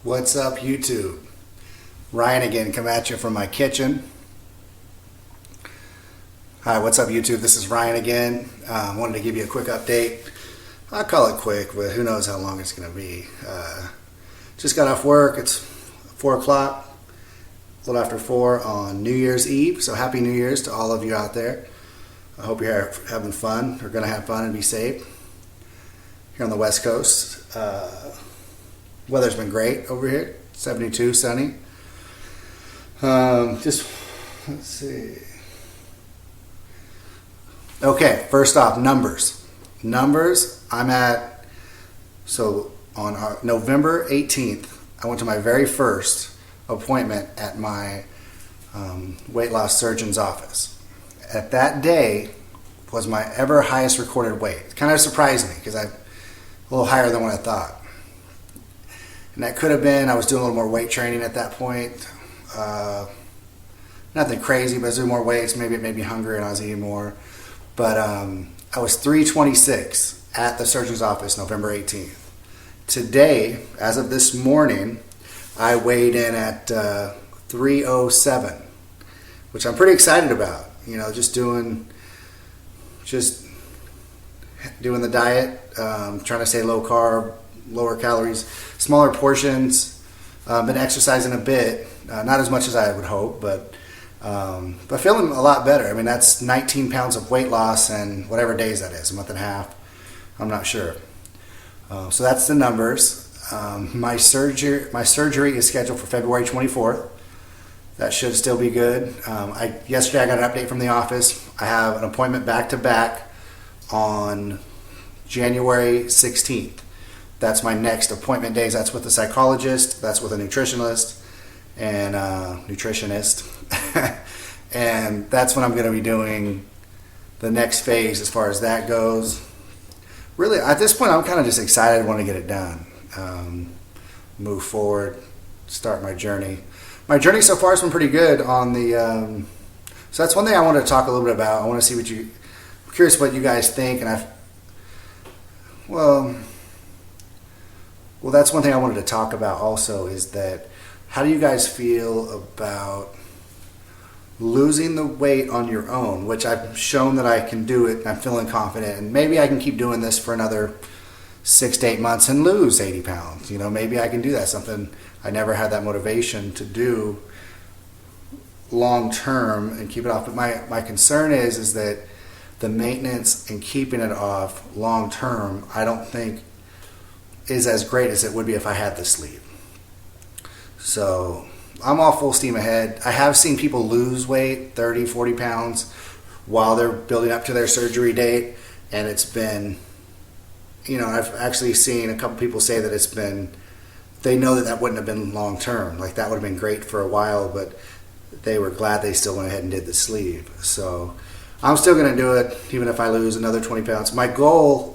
What's up, YouTube? Ryan again, come at you from my kitchen. Hi, what's up, YouTube? This is Ryan again. Wanted to give you a quick update. I'll call it quick, but who knows how long it's going to be. Just got off work. It's 4 o'clock, a little after 4 on New Year's Eve. So happy New Year's to all of you out there. I hope you're having fun, or going to have fun and be safe. Here on the West Coast, weather's been great over here. 72, sunny. Let's see. Okay, first off, numbers. I'm at, so on November 18th, I went to my very first appointment at my weight loss surgeon's office. At that day was my ever highest recorded weight. It kind of surprised me because I'm a little higher than what I thought. And that could have been, I was doing a little more weight training at that point. Nothing crazy, but I was doing more weights. Maybe it made me hungry and I was eating more. But I was 326 at the surgeon's office November 18th. Today, as of this morning, I weighed in at 307, which I'm pretty excited about. You know, just doing the diet, trying to stay low carb, lower calories, smaller portions. Been exercising a bit, not as much as I would hope, but feeling a lot better. I mean, that's 19 pounds of weight loss and whatever days that is, a month and a half. I'm not sure. So that's the numbers. My surgery is scheduled for February 24th. That should still be good. Yesterday I got an update from the office. I have an appointment back-to-back on January 16th. That's my next appointment days. That's with a psychologist. That's with a nutritionist and nutritionist. And that's when I'm going to be doing the next phase as far as that goes. Really, at this point, I'm kind of just excited. I want to get it done. Move forward, start my journey. My journey so far has been pretty good on the... so that's one thing I want to talk a little bit about. I want to see I'm curious what you guys think. And well, that's one thing I wanted to talk about also, is that how do you guys feel about losing the weight on your own, which I've shown that I can do it. I'm feeling confident, and maybe I can keep doing this for another 6 to 8 months and lose 80 pounds. You know, maybe I can do that. Something I never had that motivation to do long term and keep it off. But my concern is that the maintenance and keeping it off long term, I don't think is as great as it would be if I had the sleep. So I'm all full steam ahead. I have seen people lose weight, 30, 40 pounds, while they're building up to their surgery date. And it's been, you know, I've actually seen a couple people say that it's been, they know that wouldn't have been long term. Like that would have been great for a while, but they were glad they still went ahead and did the sleeve. So I'm still going to do it, even if I lose another 20 pounds. My goal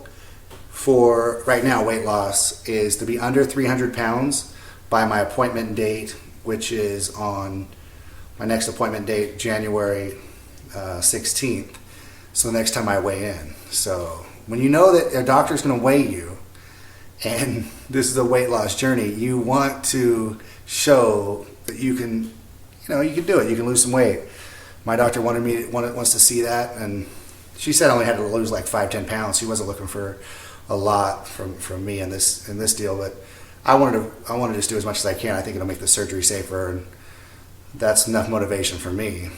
for right now, weight loss, is to be under 300 pounds by my appointment date, which is on my next appointment date, January 16th. So the next time I weigh in. So when you know that a doctor's going to weigh you and this is a weight loss journey, you want to show that you can, you know, you can do it. You can lose some weight. My doctor wants to see that, and she said I only had to lose like 5-10 pounds. She wasn't looking for a lot from me in this deal, but I wanted to just do as much as I can. I think it'll make the surgery safer, and that's enough motivation for me.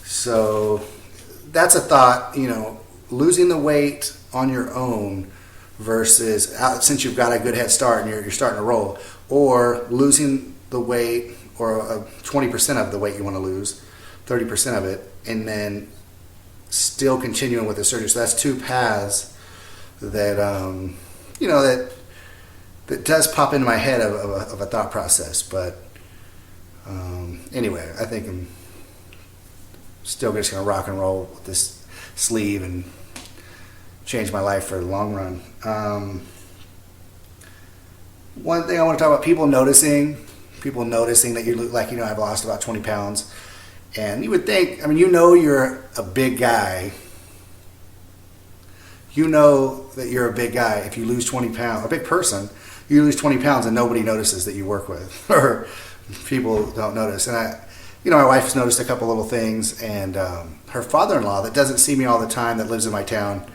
So that's a thought, you know, losing the weight on your own versus since you've got a good head start and you're starting to roll, or losing the weight, or 20% of the weight you want to lose, 30% of it, and then still continuing with the surgery. So that's two paths that, you know, that does pop into my head of a thought process. But anyway, I think I'm still just going to rock and roll with this sleeve and change my life for the long run. One thing I want to talk about, people noticing that you look like, you know, I've lost about 20 pounds. And you would think, I mean, you know, you're a big guy. You know that you're a big guy if you lose 20 pounds, a big person. you lose 20 pounds and nobody notices that you work with, or people don't notice. And my wife's noticed a couple little things, and her father-in-law that doesn't see me all the time, that lives in my town,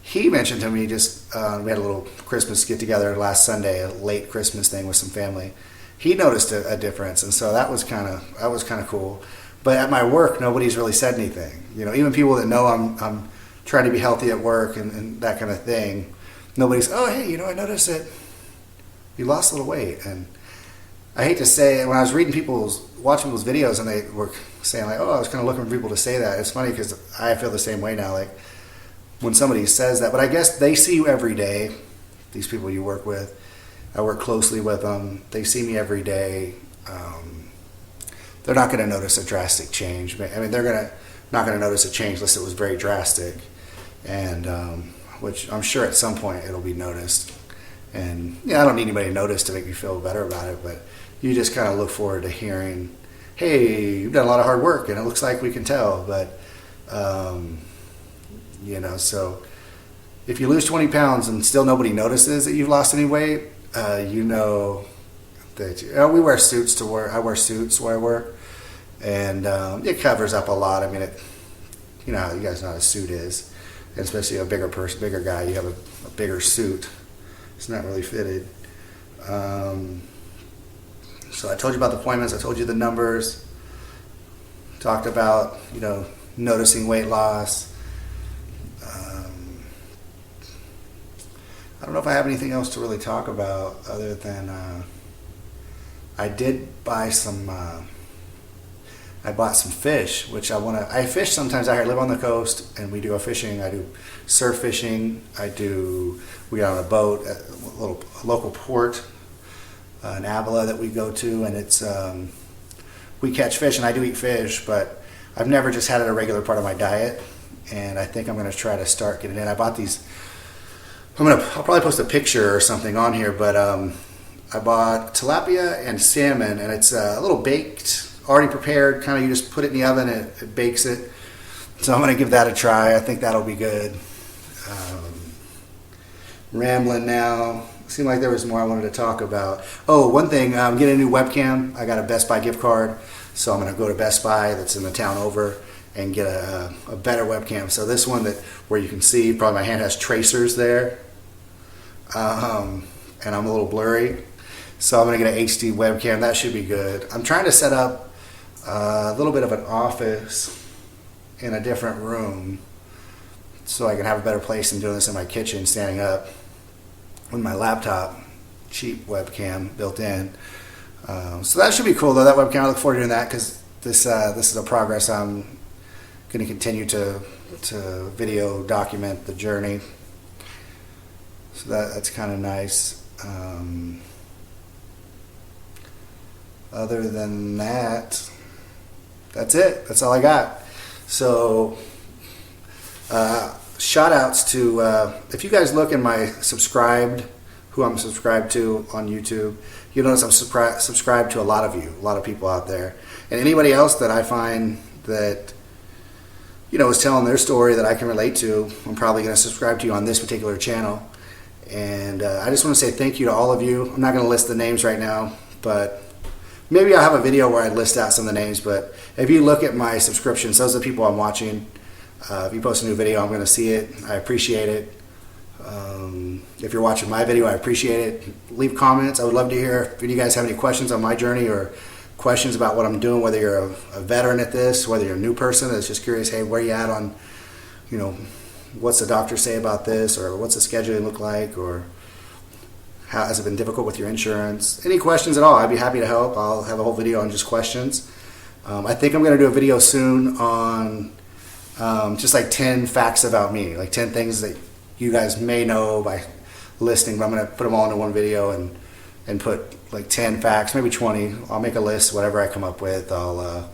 he mentioned to me just, we had a little Christmas get together last Sunday, a late Christmas thing with some family. He noticed a difference, and so that was kind of cool. But at my work, nobody's really said anything. Even people that know I'm trying to be healthy at work and that kind of thing. Nobody's, oh, hey, I noticed that you lost a little weight. And I hate to say it, when I was watching people's videos, and they were saying like, oh, I was kind of looking for people to say that. It's funny because I feel the same way now. Like when somebody says that, but I guess they see you every day. These people you work with, I work closely with them. They see me every day. They're not going to notice a drastic change. I mean, they're not going to notice a change unless it was very drastic, and which I'm sure at some point it'll be noticed. And I don't need anybody to notice to make me feel better about it, but you just kind of look forward to hearing, hey, you've done a lot of hard work, and it looks like we can tell. But so if you lose 20 pounds and still nobody notices that you've lost any weight, that we wear suits to work. I wear suits where I work, and it covers up a lot. I mean, you guys know how a suit is, and especially a bigger guy, you have a bigger suit. It's not really fitted. So I told you about the appointments. I told you the numbers. Talked about noticing weight loss. I don't know if I have anything else to really talk about other than I did buy some. I bought some fish, which I fish sometimes out here. I live on the coast, and we do fishing. I do surf fishing. We get on a boat at a local port, in Avila, that we go to, and it's we catch fish, and I do eat fish, but I've never just had it a regular part of my diet, and I think I'm going to try to start getting it in. I bought these. I'll probably post a picture or something on here, but I bought tilapia and salmon, and it's a little baked, already prepared. Kind of, you just put it in the oven, and it bakes it. So I'm going to give that a try. I think that'll be good. Rambling now. Seemed like there was more I wanted to talk about. Oh, one thing, I'm getting a new webcam. I got a Best Buy gift card, so I'm going to go to Best Buy that's in the town over and get a better webcam. So this one where you can see, probably my hand has tracers there, and I'm a little blurry. So I'm going to get an HD webcam. That should be good. I'm trying to set up a little bit of an office in a different room so I can have a better place than doing this in my kitchen, standing up with my laptop, cheap webcam built in. So that should be cool, though. That webcam, I look forward to doing that, because this is a progress. I'm going to continue to video document the journey. So that's kind of nice. Other than that, that's it. That's all I got. So shout outs to, if you guys look in my who I'm subscribed to on YouTube, you'll notice I'm subscribed to a lot of people out there. And anybody else that I find that, is telling their story that I can relate to, I'm probably going to subscribe to you on this particular channel. And I just want to say thank you to all of you. I'm not going to list the names right now, but maybe I'll have a video where I list out some of the names. But if you look at my subscriptions, those are the people I'm watching. If you post a new video, I'm going to see it. I appreciate it. If you're watching my video, I appreciate it. Leave comments. I would love to hear if you guys have any questions on my journey, or questions about what I'm doing, whether you're a veteran at this, whether you're a new person that's just curious, hey, where you at on, what's the doctor say about this, or what's the scheduling look like, or how has it been difficult with your insurance? Any questions at all, I'd be happy to help. I'll have a whole video on just questions. I think I'm going to do a video soon on just like 10 facts about me, like 10 things that you guys may know by listening, but I'm going to put them all into one video and put like 10 facts, maybe 20. I'll make a list, whatever I come up with, I'll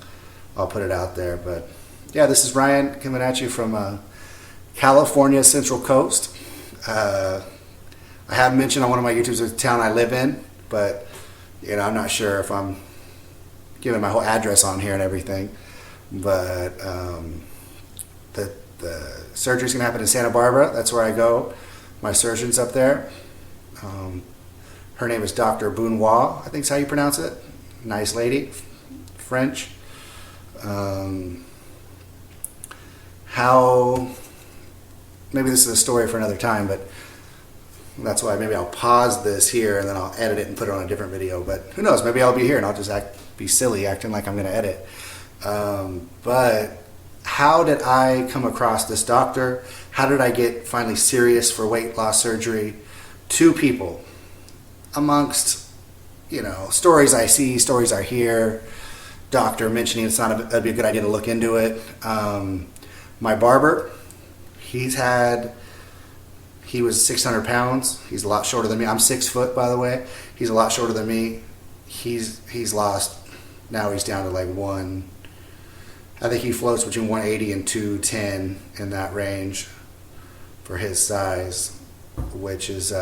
put it out there. But yeah, this is Ryan coming at you from California Central Coast. I have mentioned on one of my YouTubes the town I live in, but I'm not sure if I'm giving my whole address on here and everything. But the surgery's gonna happen in Santa Barbara. That's where I go. My surgeon's up there. Her name is Dr. Benoit, I think is how you pronounce it. Nice lady, French. How, maybe this is a story for another time, but that's why maybe I'll pause this here and then I'll edit it and put it on a different video. But who knows, maybe I'll be here and I'll just be silly acting like I'm going to edit. But how did I come across this doctor? How did I get finally serious for weight loss surgery? Two people, amongst, you know, stories I see, stories I hear, doctor mentioning it'd be a good idea to look into it. My barber, he was 600 pounds. He's a lot shorter than me. I'm 6 foot, by the way. He's a lot shorter than me. He's lost, now he's down to like I think he floats between 180 and 210 in that range for his size, which is,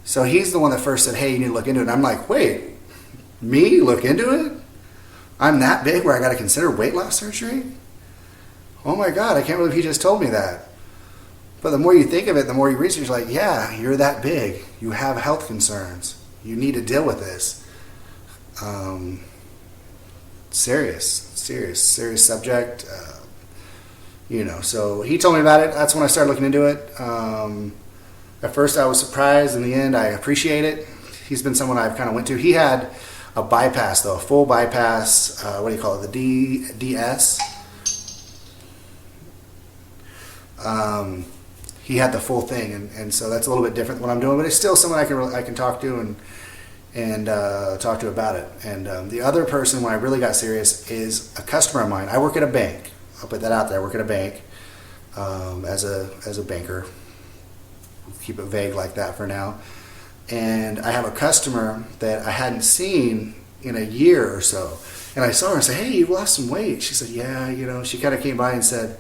so he's the one that first said, hey, you need to look into it. And I'm like, wait, me look into it? I'm that big where I got to consider weight loss surgery? Oh my God, I can't believe he just told me that. But the more you think of it, the more you research, like, yeah, you're that big. You have health concerns. You need to deal with this. Serious subject. You know, so he told me about it. That's when I started looking into it. At first I was surprised. In the end, I appreciate it. He's been someone I've kind of went to. He had a bypass, though, a full bypass. What do you call it? The DS. He had the full thing, and so that's a little bit different than what I'm doing, but it's still someone I can talk to and talk to about it. And the other person, when I really got serious, is a customer of mine. I work at a bank. I'll put that out there. I work at a bank as a banker. We'll keep it vague like that for now. And I have a customer that I hadn't seen in a year or so. And I saw her and said, hey, you lost some weight. She said, yeah, you know, she kind of came by and said,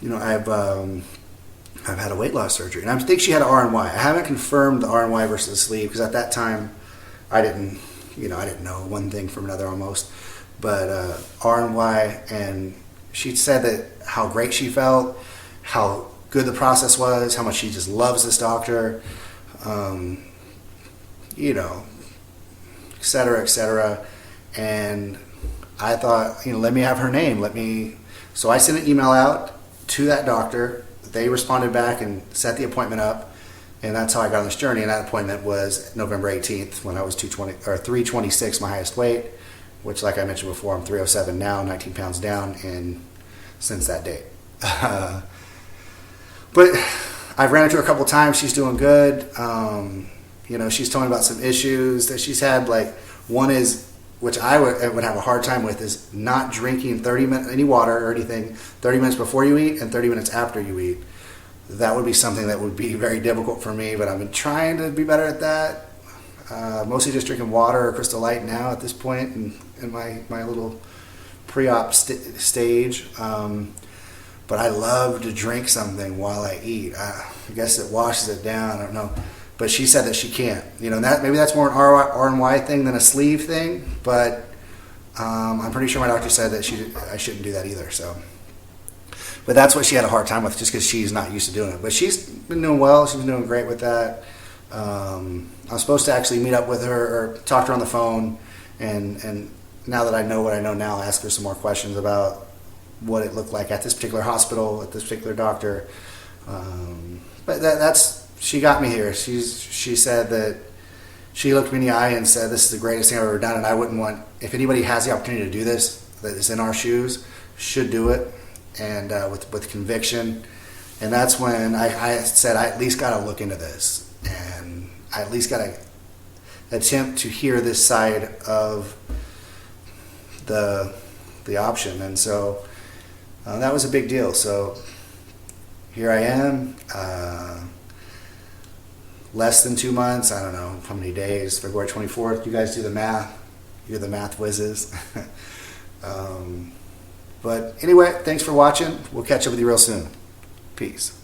you know, I've had a weight loss surgery. And I think she had an RNY. I haven't confirmed the RNY versus sleeve because at that time I didn't know one thing from another almost. But RNY, and she said that how great she felt, how good the process was, how much she just loves this doctor, you know, et cetera, et cetera. And I thought, you know, let me have her name. So I sent an email out to that doctor. They responded back and set the appointment up, and that's how I got on this journey. And that appointment was November 18th when I was 326, my highest weight, which, like I mentioned before, I'm 307 now, 19 pounds down, and since that date. But I've ran into her a couple times. She's doing good. You know, she's told me about some issues that she's had. Like, one is, which I would have a hard time with, is not drinking 30 minutes any water or anything 30 minutes before you eat and 30 minutes after you eat. That would be something that would be very difficult for me, but I've been trying to be better at that. Mostly just drinking water or Crystal Light now at this point in my little pre-op stage. But I love to drink something while I eat. I guess it washes it down. I don't know. But she said that she can't. You know, maybe that's more an RNY thing than a sleeve thing. But I'm pretty sure my doctor said that I shouldn't do that either. So, but that's what she had a hard time with, just because she's not used to doing it. But she's been doing well. She's been doing great with that. I'm supposed to actually meet up with her or talk to her on the phone, and now that I know what I know now, ask her some more questions about what it looked like at this particular hospital, at this particular doctor. But that's. She got me here. She said that she looked me in the eye and said, this is the greatest thing I've ever done, and I wouldn't want, if anybody has the opportunity to do this, that is in our shoes, should do it, and with conviction. And that's when I said, I at least got to look into this, and I at least got to attempt to hear this side of the option. And so that was a big deal. So here I am. Less than 2 months, I don't know how many days, February 24th. You guys do the math. You're the math whizzes. But anyway, thanks for watching. We'll catch up with you real soon. Peace.